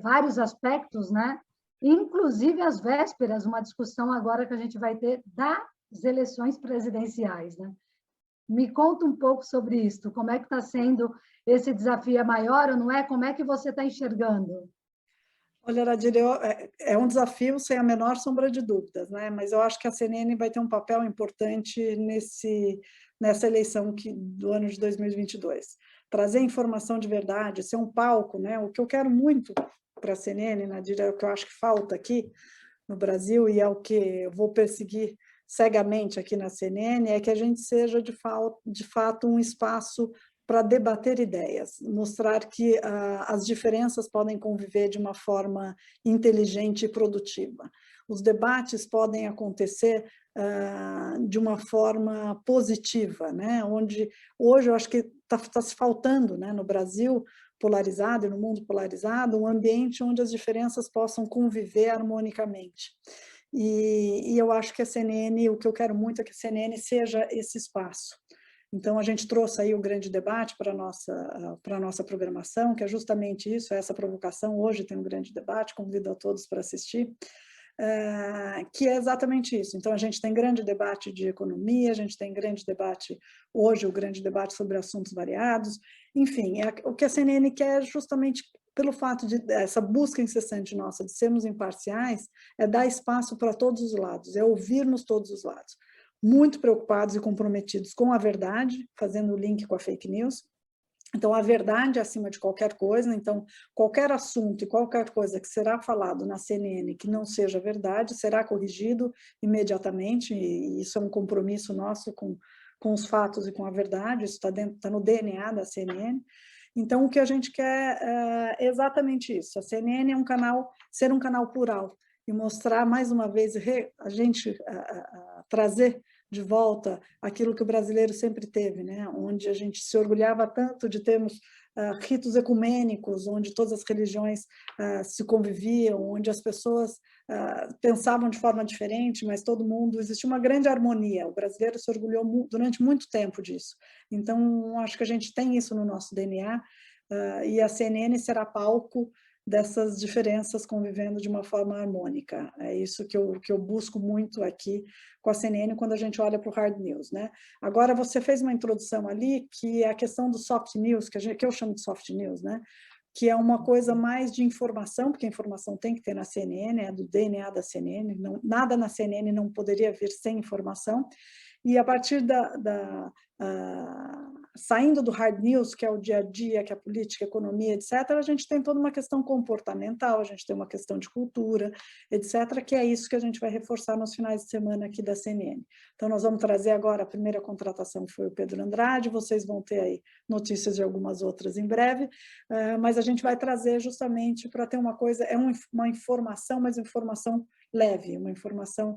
vários aspectos, né? Inclusive às vésperas, uma discussão agora que a gente vai ter das eleições presidenciais, né? Me conta um pouco sobre isso, como é que está sendo esse desafio, é maior ou não é? Como é que você está enxergando? Olha, Aradir, é um desafio sem a menor sombra de dúvidas, né? Mas eu acho que a CNN vai ter um papel importante nessa eleição do ano de 2022. Trazer informação de verdade, ser um palco, né? O que eu quero muito para a CNN, Nadir, é o que eu acho que falta aqui no Brasil e é o que eu vou perseguir cegamente aqui na CNN, é que a gente seja, de fato, um espaço para debater ideias, mostrar que as diferenças podem conviver de uma forma inteligente e produtiva. Os debates podem acontecer de uma forma positiva, né? Onde hoje eu acho que está se faltando, né, no Brasil polarizado e no mundo polarizado, um ambiente onde as diferenças possam conviver harmonicamente. E eu acho que a CNN, o que eu quero muito é que a CNN seja esse espaço. Então, a gente trouxe aí o grande debate para a nossa programação, que é justamente isso, essa provocação. Hoje tem um grande debate, convido a todos para assistir, que é exatamente isso. Então, a gente tem grande debate de economia, a gente tem grande debate, hoje, o grande debate sobre assuntos variados. Enfim, o que a CNN quer justamente pelo fato de essa busca incessante nossa de sermos imparciais, é dar espaço para todos os lados, é ouvirmos todos os lados. Muito preocupados e comprometidos com a verdade, fazendo o link com a fake news. Então, a verdade é acima de qualquer coisa. Então, qualquer assunto e qualquer coisa que será falado na CNN que não seja verdade, será corrigido imediatamente, e isso é um compromisso nosso com os fatos e com a verdade, isso está no DNA da CNN. Então, o que a gente quer é exatamente isso. A CNN é ser um canal plural e mostrar, mais uma vez, a gente trazer de volta aquilo que o brasileiro sempre teve, né? Onde a gente se orgulhava tanto de termos ritos ecumênicos, onde todas as religiões se conviviam, onde as pessoas pensavam de forma diferente, mas todo mundo, existia uma grande harmonia. O brasileiro se orgulhou durante muito tempo disso. Então, acho que a gente tem isso no nosso DNA, e a CNN será palco dessas diferenças convivendo de uma forma harmônica. É isso que eu busco muito aqui com a CNN quando a gente olha para o hard news, né? Agora, você fez uma introdução ali, que é a questão do soft news, que eu chamo de soft news, né? Que é uma coisa mais de informação, porque a informação tem que ter na CNN, é do DNA da CNN, nada na CNN não poderia vir sem informação, e a partir saindo do hard news, que é o dia a dia, que é a política, a economia, etc., a gente tem toda uma questão comportamental, a gente tem uma questão de cultura, etc., que é isso que a gente vai reforçar nos finais de semana aqui da CNN. Então, nós vamos trazer agora, a primeira contratação foi o Pedro Andrade, vocês vão ter aí notícias de algumas outras em breve, mas a gente vai trazer justamente para ter uma coisa, uma informação, mas informação leve, uma informação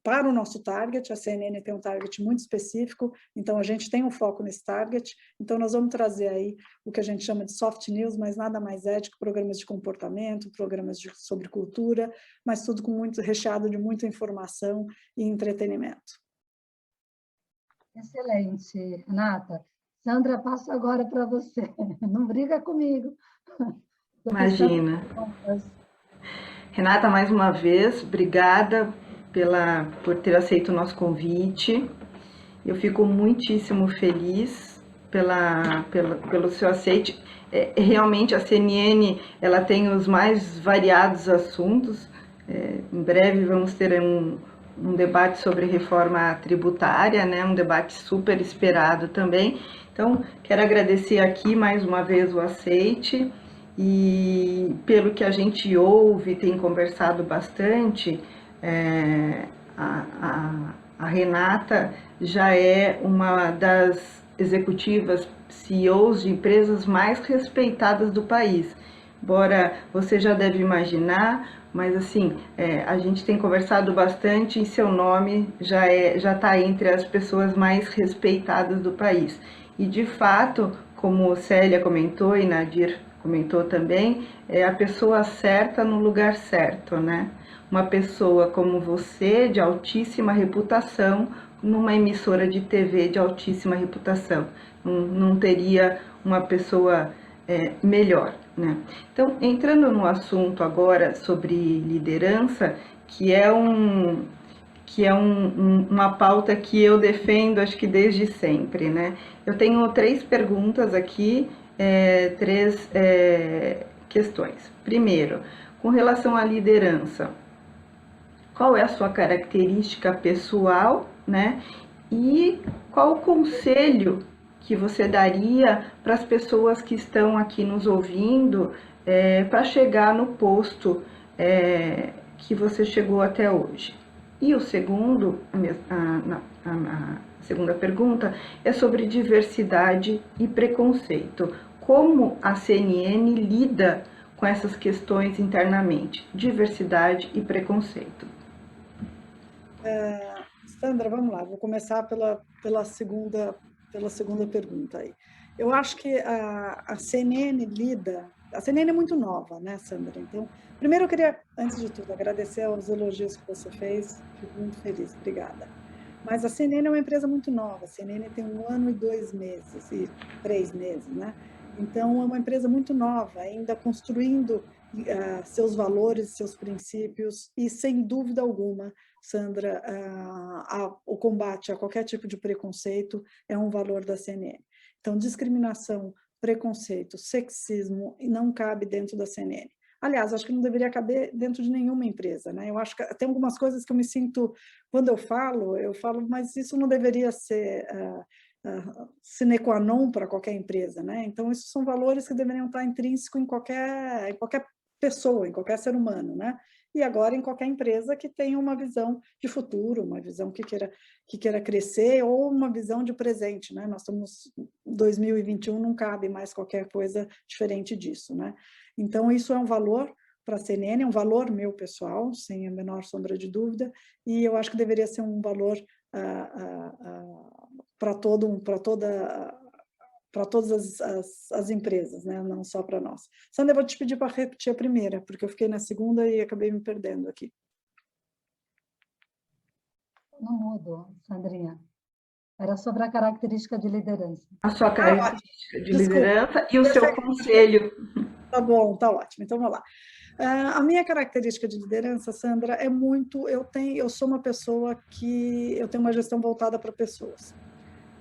para o nosso target. A CNN tem um target muito específico, então a gente tem um foco nesse target. Então nós vamos trazer aí o que a gente chama de soft news, mas nada mais é do que programas de comportamento, programas sobre cultura, mas tudo com muito recheado de muita informação e entretenimento. Excelente, Renata. Sandra, passo agora para você. Não briga comigo. Imagina. Renata, mais uma vez, obrigada por ter aceito o nosso convite. Eu fico muitíssimo feliz pelo seu aceite. Realmente, a CNN ela tem os mais variados assuntos. Em breve vamos ter um debate sobre reforma tributária, né? Um debate super esperado também. Então, quero agradecer aqui mais uma vez o aceite. E pelo que a gente ouve, tem conversado bastante, a Renata já é uma das executivas CEOs de empresas mais respeitadas do país. Embora você já deve imaginar, mas assim, a gente tem conversado bastante e seu nome já está entre as pessoas mais respeitadas do país. E de fato, como Célia comentou e Nadir comentou também, é a pessoa certa no lugar certo, né? Uma pessoa como você, de altíssima reputação, numa emissora de TV de altíssima reputação. Não teria uma pessoa melhor, né? Então, entrando no assunto agora sobre liderança, que é uma pauta que eu defendo, acho que desde sempre, né? Eu tenho 3 perguntas aqui, 3 questões. Primeiro, com relação à liderança, qual é a sua característica pessoal, né? E qual o conselho que você daria para as pessoas que estão aqui nos ouvindo para chegar no posto que você chegou até hoje? E o segundo, a segunda pergunta é sobre diversidade e preconceito. Como a CNN lida com essas questões internamente? Diversidade e preconceito. Sandra, vamos lá, vou começar pela segunda pergunta aí. Eu acho que a CNN a CNN é muito nova, né, Sandra? Então, primeiro eu queria, antes de tudo, agradecer aos elogios que você fez, fico muito feliz, obrigada. Mas a CNN é uma empresa muito nova, a CNN tem 1 ano e 2 meses, e 3 meses, né? Então, é uma empresa muito nova, ainda construindo seus valores, seus princípios, e sem dúvida alguma, Sandra, o combate a qualquer tipo de preconceito é um valor da CNN. Então, discriminação, preconceito, sexismo não cabe dentro da CNN. Aliás, acho que não deveria caber dentro de nenhuma empresa, né? Eu acho que tem algumas coisas que eu me sinto, quando eu falo, mas isso não deveria ser sine qua non para qualquer empresa, né? Então, esses são valores que deveriam estar intrínsecos em qualquer pessoa, em qualquer ser humano, né? E agora em qualquer empresa que tenha uma visão de futuro, uma visão que queira crescer ou uma visão de presente, né? Nós estamos em 2021, não cabe mais qualquer coisa diferente disso, né? Então, isso é um valor para a CNN, é um valor meu pessoal, sem a menor sombra de dúvida, e eu acho que deveria ser um valor para todas as empresas, né? Não só para nós. Sandra, eu vou te pedir para repetir a primeira, porque eu fiquei na segunda e acabei me perdendo aqui. Não mudou, Sandrinha. Era sobre a característica de liderança. A sua característica de liderança e o seu conselho. Tá bom, tá ótimo. Então, vamos lá. A minha característica de liderança, Sandra, é muito... Eu sou uma pessoa que... Eu tenho uma gestão voltada para pessoas.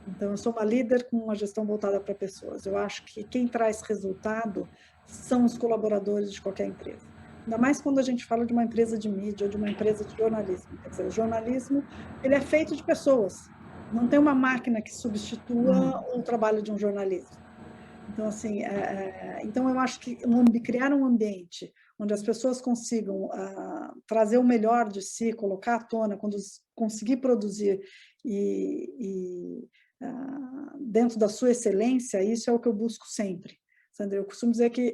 Então, eu sou uma líder com uma gestão voltada para pessoas. Eu acho que quem traz resultado são os colaboradores de qualquer empresa. Ainda mais quando a gente fala de uma empresa de mídia ou de uma empresa de jornalismo. Quer dizer, o jornalismo, ele é feito de pessoas. Não tem uma máquina que substitua o trabalho de um jornalista. Então, assim, então eu acho que criar um ambiente onde as pessoas consigam trazer o melhor de si, colocar à tona, quando conseguir produzir dentro da sua excelência, isso é o que eu busco sempre. Sandra, eu costumo dizer que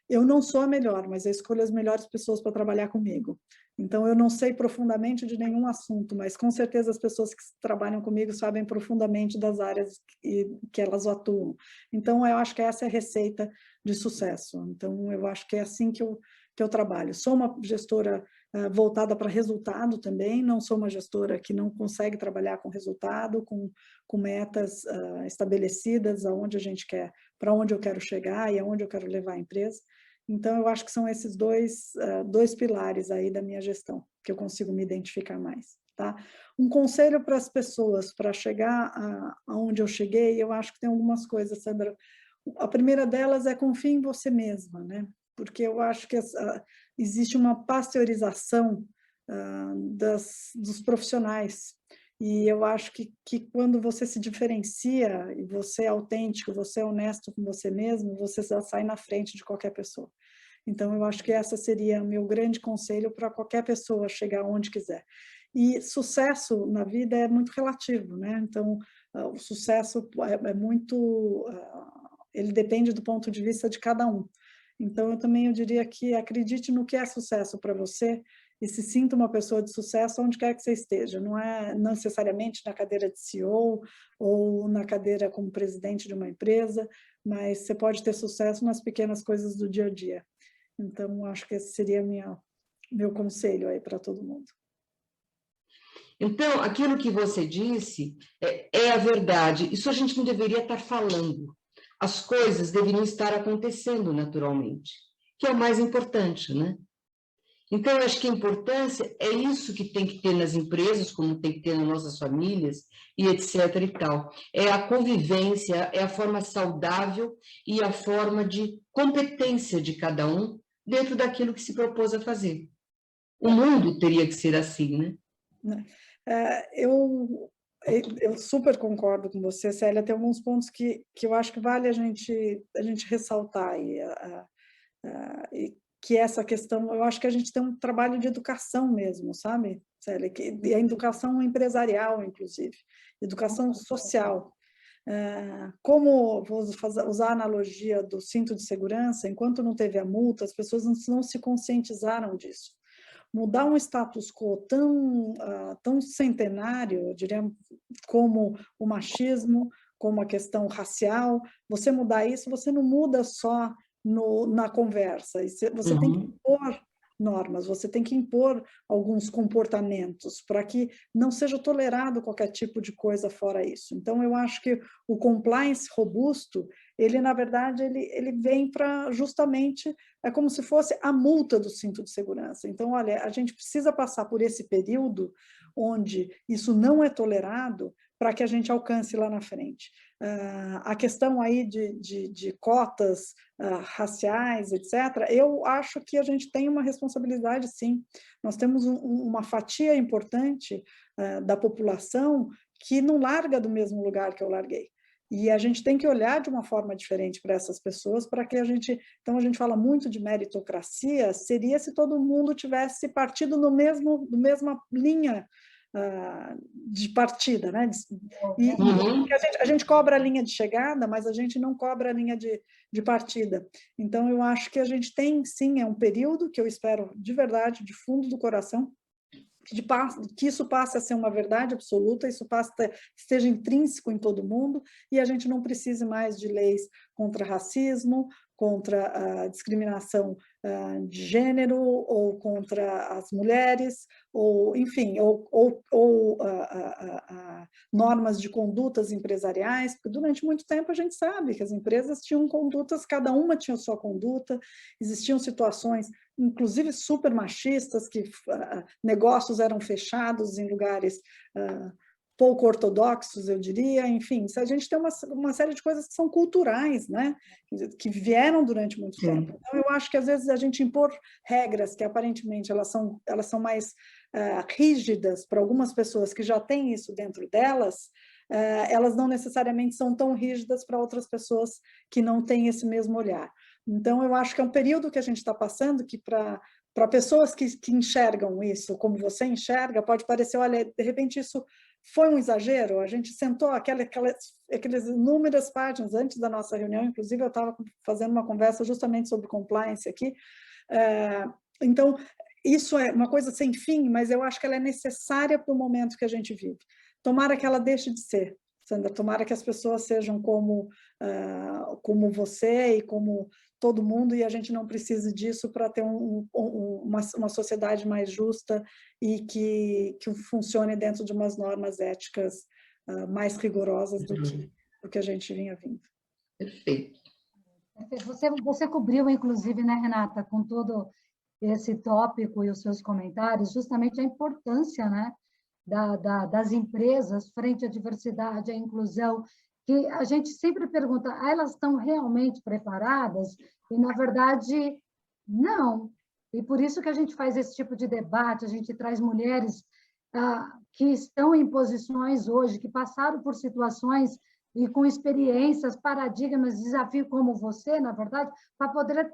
Eu não sou a melhor, mas eu escolho as melhores pessoas para trabalhar comigo. Então, eu não sei profundamente de nenhum assunto, mas com certeza as pessoas que trabalham comigo sabem profundamente das áreas que elas atuam. Então, eu acho que essa é a receita de sucesso. Então, eu acho que é assim que eu trabalho. Sou uma gestora voltada para resultado também, não sou uma gestora que não consegue trabalhar com resultado, com metas estabelecidas, aonde a gente quer, para onde eu quero chegar e aonde eu quero levar a empresa. Então, eu acho que são esses dois pilares aí da minha gestão, que eu consigo me identificar mais, tá? Um conselho para as pessoas, para chegar aonde eu cheguei, eu acho que tem algumas coisas, Sandra. A primeira delas é confie em você mesma, né? Porque eu acho que existe uma pasteurização dos profissionais, e eu acho que quando você se diferencia, e você é autêntico, você é honesto com você mesmo, você já sai na frente de qualquer pessoa. Então, eu acho que essa seria meu grande conselho para qualquer pessoa chegar onde quiser. E sucesso na vida é muito relativo, né? Então, o sucesso é muito... ele depende do ponto de vista de cada um. Então, eu diria que acredite no que é sucesso para você e se sinta uma pessoa de sucesso onde quer que você esteja. Não é necessariamente na cadeira de CEO ou na cadeira como presidente de uma empresa, mas você pode ter sucesso nas pequenas coisas do dia a dia. Então, acho que esse seria meu conselho aí para todo mundo. Então, aquilo que você disse é a verdade. Isso a gente não deveria estar falando. As coisas deveriam estar acontecendo naturalmente, que é o mais importante, né? Então, eu acho que a importância é isso que tem que ter nas empresas, como tem que ter nas nossas famílias, e etc. e tal. É a convivência, é a forma saudável e a forma de competência de cada um dentro daquilo que se propôs a fazer. O mundo teria que ser assim, né? Eu super concordo com você, Célia. Tem alguns pontos que eu acho que vale a gente ressaltar aí, que essa questão, eu acho que a gente tem um trabalho de educação mesmo, sabe, Célia? E a educação empresarial, inclusive, educação social. Como vou usar a analogia do cinto de segurança, enquanto não teve a multa, as pessoas não se conscientizaram disso. Mudar um status quo tão centenário, eu diria, como o machismo, como a questão racial, você mudar isso, você não muda só na conversa, você tem que impor normas, você tem que impor alguns comportamentos para que não seja tolerado qualquer tipo de coisa fora isso. Então, eu acho que o compliance robusto, ele, na verdade, ele vem para justamente, é como se fosse a multa do cinto de segurança. Então, olha, a gente precisa passar por esse período onde isso não é tolerado para que a gente alcance lá na frente. A questão aí de cotas raciais, etc., eu acho que a gente tem uma responsabilidade, sim. Nós temos uma fatia importante da população que não larga do mesmo lugar que eu larguei. E a gente tem que olhar de uma forma diferente para essas pessoas, para que então a gente fala muito de meritocracia, seria se todo mundo tivesse partido no mesma linha de partida, né? E a gente cobra a linha de chegada, mas a gente não cobra a linha de partida. Então, eu acho que a gente tem, sim, é um período que eu espero, de verdade, de fundo do coração, que isso passe a ser uma verdade absoluta, isso esteja intrínseco em todo mundo, e a gente não precise mais de leis contra racismo, contra a discriminação de gênero, ou contra as mulheres, ou, enfim, ou normas de condutas empresariais, porque durante muito tempo a gente sabe que as empresas tinham condutas, cada uma tinha a sua conduta, existiam situações, inclusive super machistas, que negócios eram fechados em lugares pouco ortodoxos, eu diria, enfim, a gente tem uma série de coisas que são culturais, né, que vieram durante muito tempo. Então, eu acho que às vezes a gente impor regras que aparentemente elas são mais rígidas para algumas pessoas que já têm isso dentro delas, elas não necessariamente são tão rígidas para outras pessoas que não têm esse mesmo olhar. Então, eu acho que é um período que a gente está passando que para pessoas que enxergam isso como você enxerga, pode parecer, olha, de repente isso foi um exagero? A gente sentou aquelas inúmeras páginas antes da nossa reunião, inclusive eu estava fazendo uma conversa justamente sobre compliance aqui, então isso é uma coisa sem fim, mas eu acho que ela é necessária para o momento que a gente vive. Tomara que ela deixe de ser, Sandra, tomara que as pessoas sejam como você e como todo mundo, e a gente não precise disso para ter uma sociedade mais justa e que funcione dentro de umas normas éticas mais rigorosas do que a gente vinha vindo. Perfeito. Você cobriu, inclusive, né, Renata, com todo esse tópico e os seus comentários, justamente a importância, né, das empresas frente à diversidade, à inclusão, que a gente sempre pergunta, elas estão realmente preparadas? E, na verdade, não. E por isso que a gente faz esse tipo de debate, a gente traz mulheres que estão em posições hoje, que passaram por situações e com experiências, paradigmas, desafios como você, na verdade, para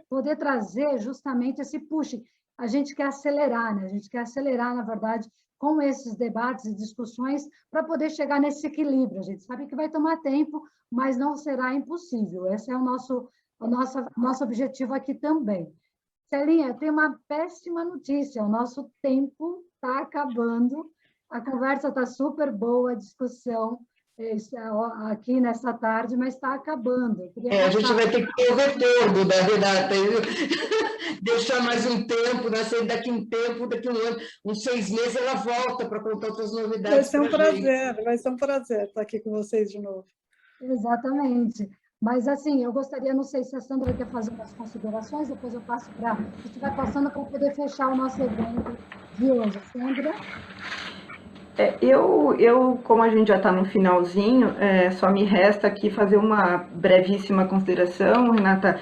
poder trazer justamente esse push. A gente quer acelerar, né? A gente quer acelerar, na verdade, com esses debates e discussões para poder chegar nesse equilíbrio. A gente sabe que vai tomar tempo, mas não será impossível. Esse é o nosso objetivo aqui também. Celinha, tem uma péssima notícia, o nosso tempo está acabando, a conversa está super boa, a discussão aqui nessa tarde, mas está acabando. A gente vai ter que ter o retorno da Renata, deixar mais um tempo, daqui um tempo, daqui um ano, uns 6 meses, ela volta para contar outras novidades. Vai ser um prazer estar aqui com vocês de novo. Exatamente. Mas, assim, eu gostaria, não sei se a Sandra quer fazer umas considerações, depois eu passo para... A gente vai passando para poder fechar o nosso evento de hoje. Sandra? Como a gente já está no finalzinho, só me resta aqui fazer uma brevíssima consideração, Renata.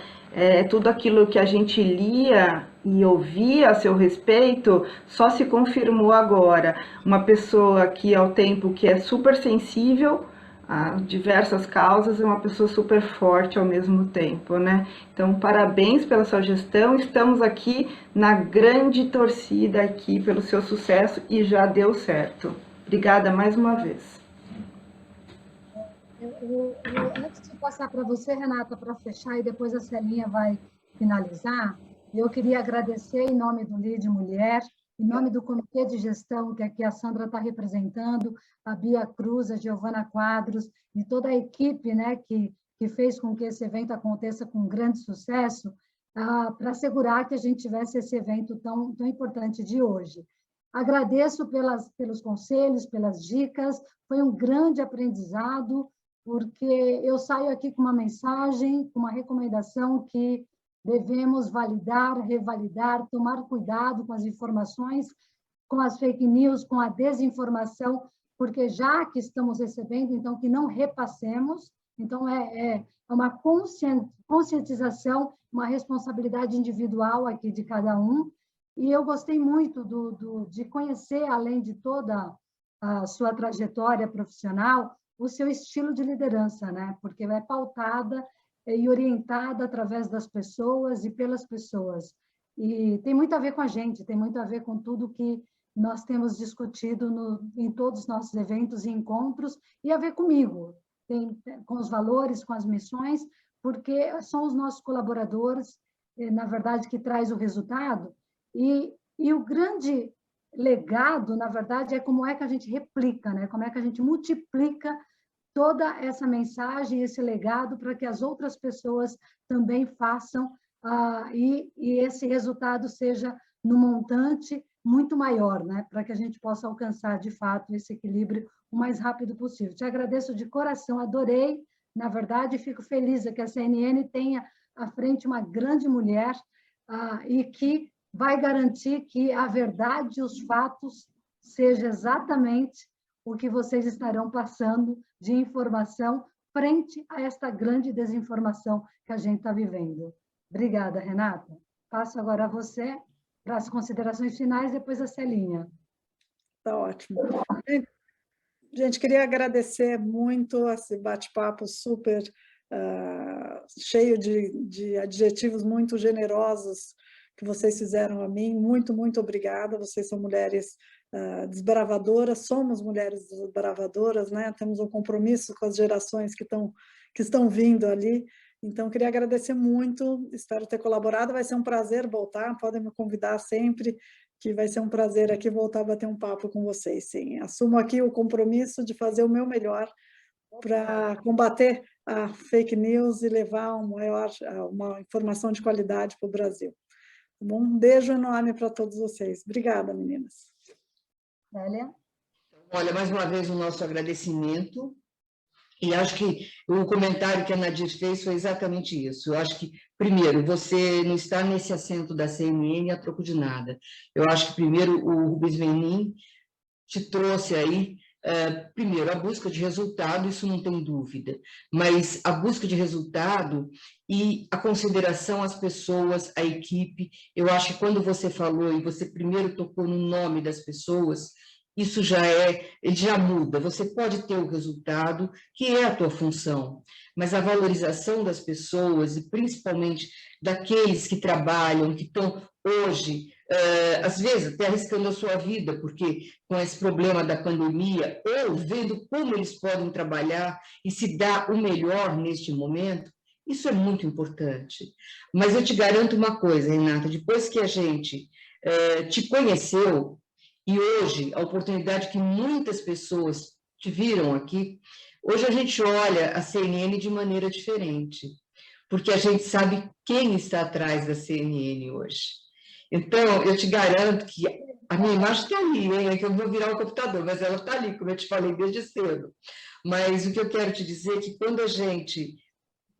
Tudo aquilo que a gente lia e ouvia a seu respeito só se confirmou agora. Uma pessoa que, ao tempo que é super sensível a diversas causas, é uma pessoa super forte ao mesmo tempo, né? Então, parabéns pela sua gestão. Estamos aqui na grande torcida aqui pelo seu sucesso e já deu certo. Obrigada mais uma vez. Antes de passar para você, Renata, para fechar, e depois a Celinha vai finalizar, eu queria agradecer em nome do LIDE Mulher, em nome do Comitê de Gestão, que aqui a Sandra está representando, a Bia Cruz, a Giovana Quadros, e toda a equipe, né, que fez com que esse evento aconteça com grande sucesso, para assegurar que a gente tivesse esse evento tão importante de hoje. Agradeço pelos conselhos, pelas dicas, foi um grande aprendizado, porque eu saio aqui com uma mensagem, com uma recomendação que devemos validar, revalidar, tomar cuidado com as informações, com as fake news, com a desinformação, porque já que estamos recebendo, então que não repassemos, então é uma conscientização, uma responsabilidade individual aqui de cada um, e eu gostei muito de conhecer, além de toda a sua trajetória profissional, o seu estilo de liderança, né? Porque é pautada e orientada através das pessoas e pelas pessoas. E tem muito a ver com a gente, tem muito a ver com tudo que nós temos discutido em todos os nossos eventos e encontros, e a ver comigo, com os valores, com as missões, porque são os nossos colaboradores, na verdade, que traz o resultado. E o grande legado, na verdade, é como é que a gente replica, né? Como é que a gente multiplica toda essa mensagem, esse legado, para que as outras pessoas também façam, e esse resultado seja no montante muito maior, né? Para que a gente possa alcançar, de fato, esse equilíbrio o mais rápido possível. Te agradeço de coração, adorei, na verdade, fico feliz que a CNN tenha à frente uma grande mulher e que vai garantir que a verdade e os fatos seja exatamente o que vocês estarão passando de informação frente a esta grande desinformação que a gente está vivendo. Obrigada, Renata. Passo agora a você para as considerações finais, depois a Celinha. Tá ótimo. Gente, queria agradecer muito esse bate-papo super cheio de adjetivos muito generosos que vocês fizeram a mim. Muito, muito obrigada. Vocês são mulheres desbravadoras, somos mulheres desbravadoras, né? Temos um compromisso com as gerações que estão vindo ali. Então, queria agradecer muito, espero ter colaborado. Vai ser um prazer voltar, podem me convidar sempre, que vai ser um prazer aqui voltar a bater um papo com vocês, sim. Assumo aqui o compromisso de fazer o meu melhor para combater a fake news e levar uma informação de qualidade para o Brasil. Um beijo enorme para todos vocês. Obrigada, meninas. Célia? Olha, mais uma vez o nosso agradecimento. E acho que o comentário que a Nadir fez foi exatamente isso. Eu acho que, primeiro, você não está nesse assento da CNN a troco de nada. Eu acho que, primeiro, o Rubens Menin te trouxe aí, primeiro, a busca de resultado, isso não tem dúvida, mas a busca de resultado e a consideração às pessoas, à equipe. Eu acho que quando você falou e você primeiro tocou no nome das pessoas, isso ele já muda. Você pode ter o resultado, que é a tua função, mas a valorização das pessoas, e principalmente daqueles que trabalham, que estão hoje, às vezes até arriscando a sua vida, porque com esse problema da pandemia, ou vendo como eles podem trabalhar e se dar o melhor neste momento, isso é muito importante. Mas eu te garanto uma coisa, Renata, depois que a gente te conheceu, e hoje, a oportunidade que muitas pessoas te viram aqui, hoje a gente olha a CNN de maneira diferente, porque a gente sabe quem está atrás da CNN hoje. Então, eu te garanto que a minha imagem está ali, hein? É que eu vou virar o computador, mas ela está ali, como eu te falei desde cedo. Mas o que eu quero te dizer é que quando a gente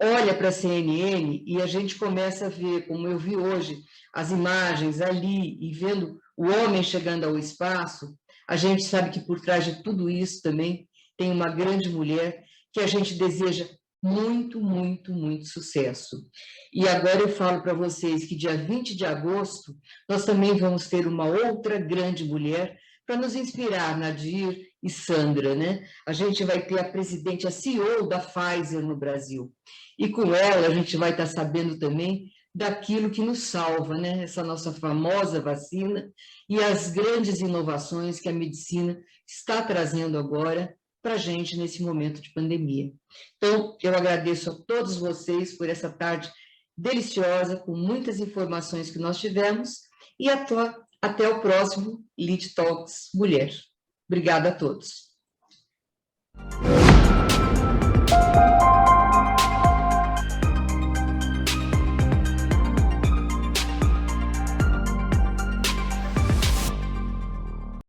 olha para a CNN e a gente começa a ver, como eu vi hoje, as imagens ali e vendo o homem chegando ao espaço, a gente sabe que por trás de tudo isso também tem uma grande mulher que a gente deseja muito, muito, muito sucesso. E agora eu falo para vocês que dia 20 de agosto nós também vamos ter uma outra grande mulher para nos inspirar, Nadir e Sandra, né? A gente vai ter a presidente, a CEO da Pfizer no Brasil. E com ela a gente vai estar sabendo também daquilo que nos salva, né? Essa nossa famosa vacina e as grandes inovações que a medicina está trazendo agora para a gente nesse momento de pandemia. Então, eu agradeço a todos vocês por essa tarde deliciosa, com muitas informações que nós tivemos, e até o próximo Lead Talks Mulher. Obrigada a todos.